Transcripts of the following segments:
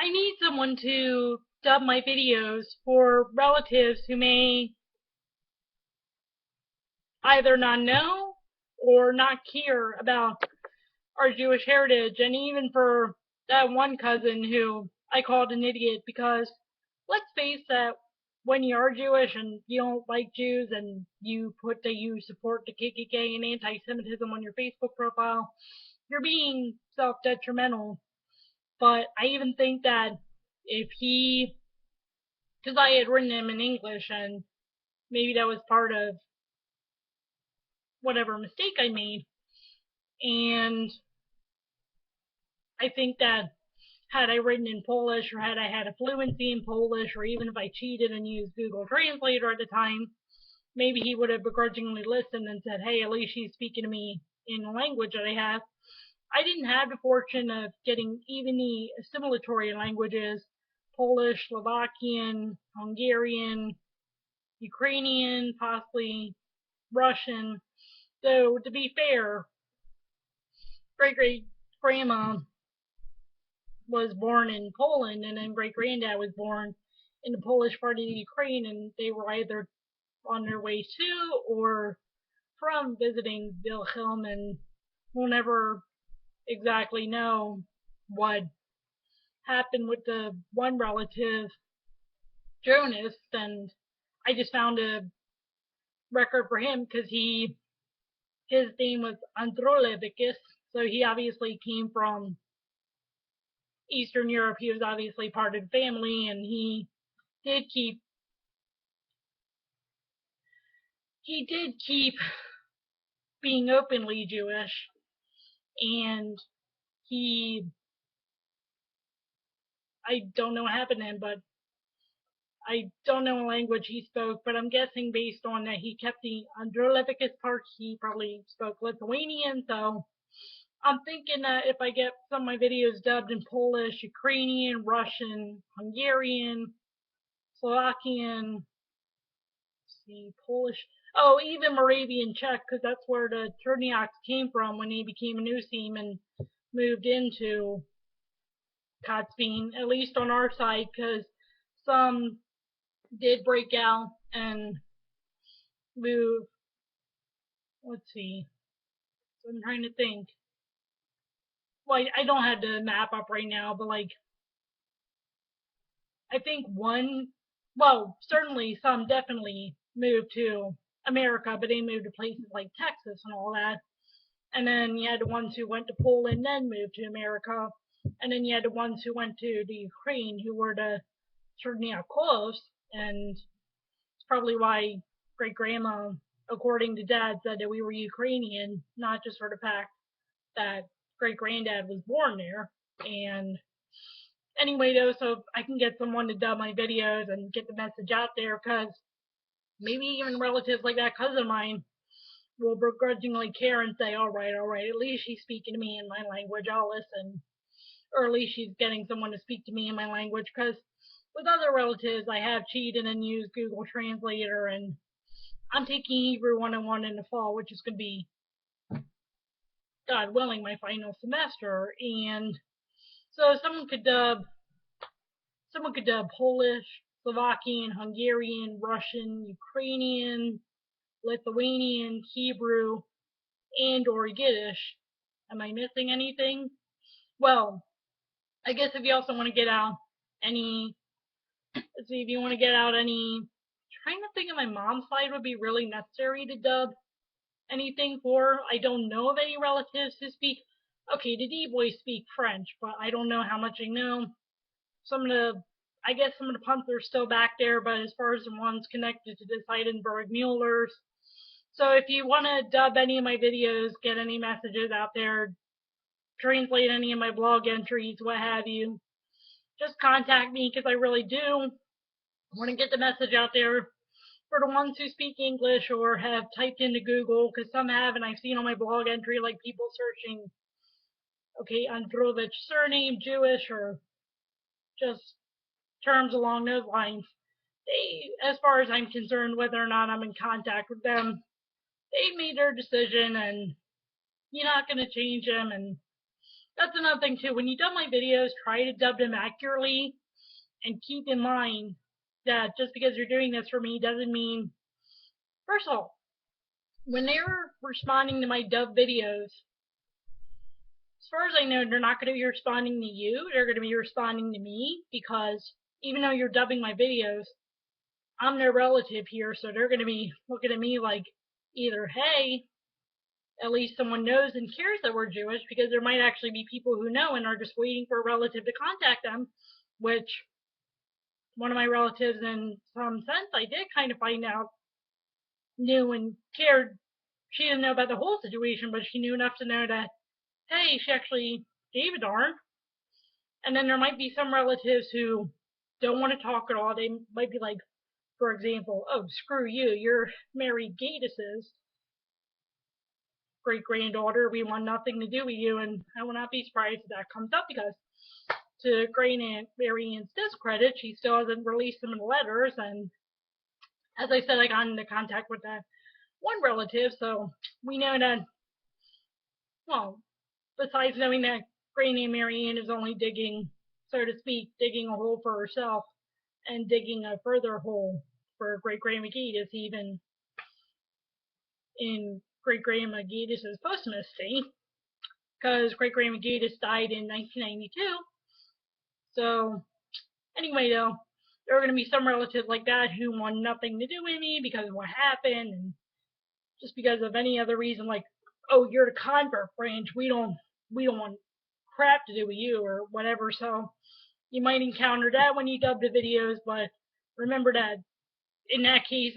I need someone to dub my videos for relatives who may either not know or not care about our Jewish heritage, and even for that one cousin who I called an idiot because let's face that when you are Jewish and you don't like Jews and you put that you support the KKK and anti-Semitism on your Facebook profile, you're being self-detrimental. But I even think that if he, because I had written him in English and maybe that was part of whatever mistake I made, and I think that had I written in Polish or had I had a fluency in Polish or even if I cheated and used Google Translator at the time, maybe he would have begrudgingly listened and said, hey, at least she's speaking to me in the language that I have. I didn't have the fortune of getting even the assimilatory languages, Polish, Slovakian, Hungarian, Ukrainian, possibly Russian. So to be fair, great great grandma was born in Poland, and then great granddad was born in the Polish part of Ukraine, and they were either on their way to or from visiting Wilhelm, and we'll never exactly know what happened with the one relative, Jonas, and I just found a record for him because his name was Androlevicus, so he obviously came from Eastern Europe. He was obviously part of the family, and did keep he did keep being openly Jewish, and he I don't know what happened to him, but I don't know what language he spoke, but I'm guessing based on that he kept the Androlevicus part, he probably spoke Lithuanian. So I'm thinking that if I get some of my videos dubbed in Polish, Ukrainian, Russian, Hungarian, Slovakian, see, Polish, oh, even Moravian Czech, because that's where the Cherniaks came from when they became a Newseam and moved into Kotzebue, at least on our side, because some did break out and move. Let's see. So I'm trying to think. Well, I don't have the map up right now, but like I think one, well, certainly some definitely moved to America, but they moved to places like Texas and all that. And then you had the ones who went to Poland, then moved to America. And then you had the ones who went to the Ukraine, who were the Cherniakovs, and it's probably why great grandma, according to dad, said that we were Ukrainian, not just for the fact that great granddad was born there. And anyway, though, so I can get someone to dub my videos and get the message out there, because maybe even relatives like that cousin of mine will begrudgingly care and say, all right, at least she's speaking to me in my language, I'll listen. Or at least she's getting someone to speak to me in my language, because with other relatives, I have cheated and used Google Translator, and I'm taking Hebrew 101 in the fall, which is going to be, God willing, my final semester. And so someone could dub Polish, Slovakian, Hungarian, Russian, Ukrainian, Lithuanian, Hebrew, and or Yiddish. Am I missing anything? Well, I guess if you also want to get out any, let's see, if you want to get out any, trying to think of my mom's side would be really necessary to dub anything for. I don't know of any relatives who speak. Okay, the D boys speak French, but I don't know how much they know. Some of the, I guess some of the punts are still back there, but as far as the ones connected to the Seidenberg Muellers. So if you want to dub any of my videos, get any messages out there, translate any of my blog entries, what have you, just contact me, because I really do want to get the message out there for the ones who speak English or have typed into Google, because some have, and I've seen on my blog entry like people searching, okay, Androvich surname, Jewish, or just terms along those lines. They, as far as I'm concerned, whether or not I'm in contact with them, they made their decision, and you're not going to change them. And That's another thing too. When you dub my videos, try to dub them accurately, and keep in mind that just because you're doing this for me doesn't mean, first of all, when they're responding to my dub videos, as far as I know, they're not going to be responding to you. They're going to be responding to me because even though you're dubbing my videos, I'm their relative here, so they're going to be looking at me like either, hey, at least someone knows and cares that we're Jewish, because there might actually be people who know and are just waiting for a relative to contact them, which one of my relatives, in some sense, I did kind of find out, knew and cared. She didn't know about the whole situation, but she knew enough to know that, hey, she actually gave a darn. And then there might be some relatives who don't want to talk at all. They might be like, for example, oh, screw you, you're Mary Gatus's great granddaughter. We want nothing to do with you. And I will not be surprised if that comes up, because to Great Aunt Mary Ann's discredit, she still hasn't released them in letters. And as I said, I got into contact with that one relative, so we know that, well, besides knowing that Great Aunt Mary Ann is only digging, so to speak, digging a hole for herself and digging a further hole for Great Grandma Gatus, even in Great Grandma Gatus's posthumously, because Great Grandma Gatus died in 1992. So, anyway, though, there are going to be some relatives like that who want nothing to do with me because of what happened, and just because of any other reason, like, oh, you're the convert branch, we don't want crap to do with you or whatever. So you might encounter that when you dub the videos, but remember that in that case,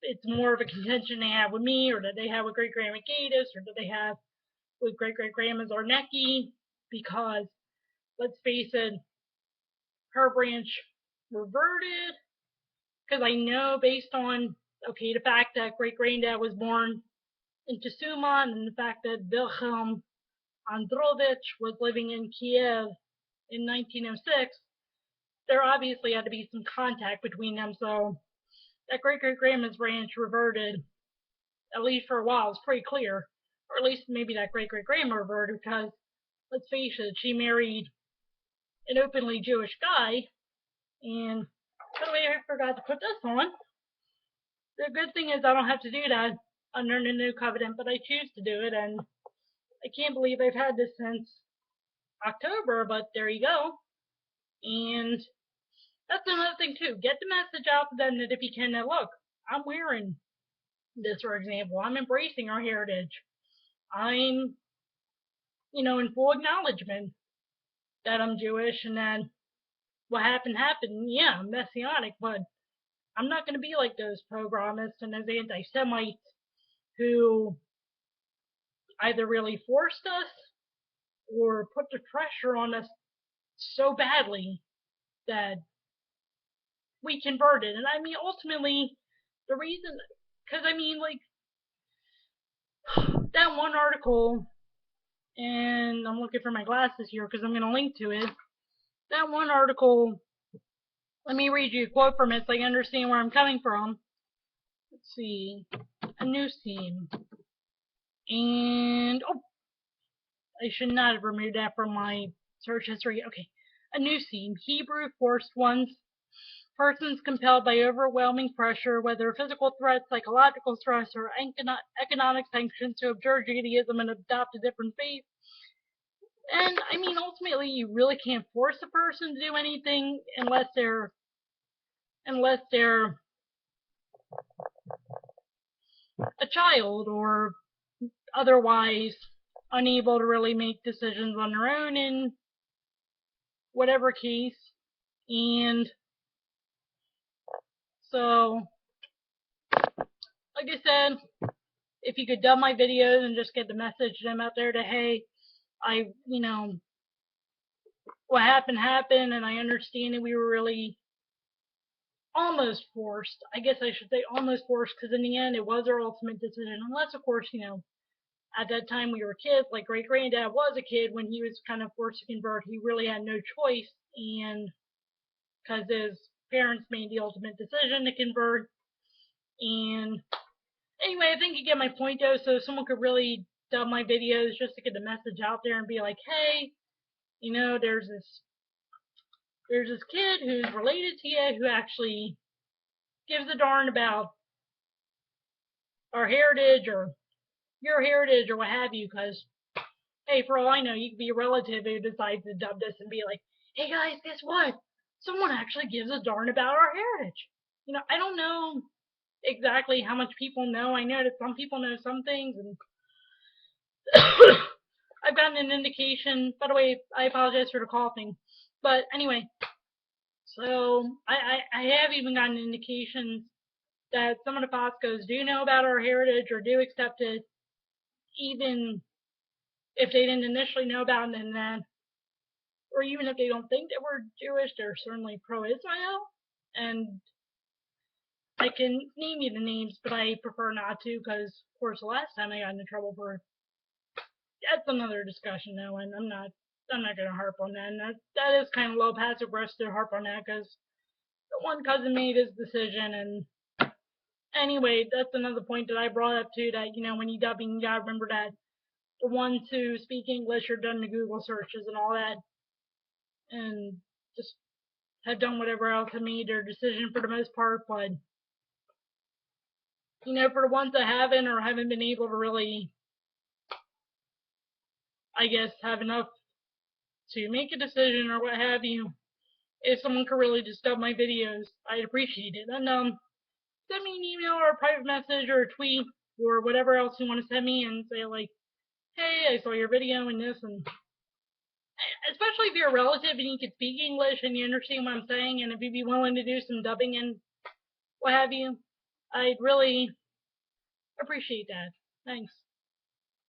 it's more of a contention they have with me, or that they have with Great Grandma Gatus, or that they have with Great Great Grandma Zarnecki, because let's face it, her branch reverted. Because I know, based on, okay, the fact that Great Granddad was born in Tusuman, and the fact that Wilhelm Androvich was living in Kiev in 1906, there obviously had to be some contact between them. So that great great grandma's ranch reverted, at least for a while. It's pretty clear, or at least maybe that great great grandma reverted, because let's face it, she married an openly Jewish guy. And by the way, I forgot to put this on. The good thing is I don't have to do that under the new covenant, but I choose to do it, and I can't believe I've had this since October, but there you go. And that's another thing too. Get the message out to them that if you can, that look, I'm wearing this, for example. I'm embracing our heritage. I'm, in full acknowledgement that I'm Jewish, and that what happened happened. Yeah, I'm messianic, but I'm not going to be like those pogromists and those anti-Semites who either really forced us or put the pressure on us so badly that we converted. And I mean, ultimately, the reason, because I mean, like, that one article, and I'm looking for my glasses here because I'm going to link to it. That one article, let me read you a quote from it so you understand where I'm coming from. Let's see, a news team. And, oh, I should not have removed that from my search history. Okay, a news team. Hebrew forced ones. Persons compelled by overwhelming pressure, whether physical threats, psychological stress, or economic sanctions, to abjure Judaism and adopt a different faith. And I mean, ultimately, you really can't force a person to do anything unless they're a child or otherwise unable to really make decisions on their own in whatever case. And so, like I said, if you could dub my videos and just get the message to them out there that, hey, what happened happened, and I understand that we were really almost forced. I guess I should say almost forced, because in the end it was our ultimate decision. Unless, of course, at that time we were kids, like Great Granddad was a kid when he was kind of forced to convert. He really had no choice, and because his parents made the ultimate decision to convert. And anyway, I think you get my point though. So someone could really dub my videos just to get the message out there and be like, hey, you know, there's this kid who's related to you who actually gives a darn about our heritage or your heritage or what have you, because, hey, for all I know, you could be a relative who decides to dub this and be like, hey guys, guess what? Someone actually gives a darn about our heritage. You know, I don't know exactly how much people know. I know that some people know some things, and I've gotten an indication. By the way, I apologize for the coughing. But anyway, so I have even gotten indications that some of the Foscos do know about our heritage or do accept it, even if they didn't initially know about it, and then, or even if they don't think that we're Jewish, they're certainly pro-Israel. And I can name you the names, but I prefer not to, because of course the last time I got into trouble for, that's another discussion though, and I'm not gonna harp on that. And that is kind of low passive aggressive to harp on that, because the one cousin made his decision. And anyway, that's another point that I brought up too, that, you know, when you dubbing, you gotta remember that the ones who speak English are done the Google searches and all that, and just have done whatever else have made their decision for the most part. But, you know, for the ones that haven't or haven't been able to really, I guess, have enough to make a decision or what have you, if someone could really just dub my videos, I'd appreciate it. And send me an email or a private message or a tweet or whatever else you want to send me and say like, hey, I saw your video and this, and especially if you're a relative and you can speak English and you understand what I'm saying, and if you'd be willing to do some dubbing and what have you, I'd really appreciate that. Thanks.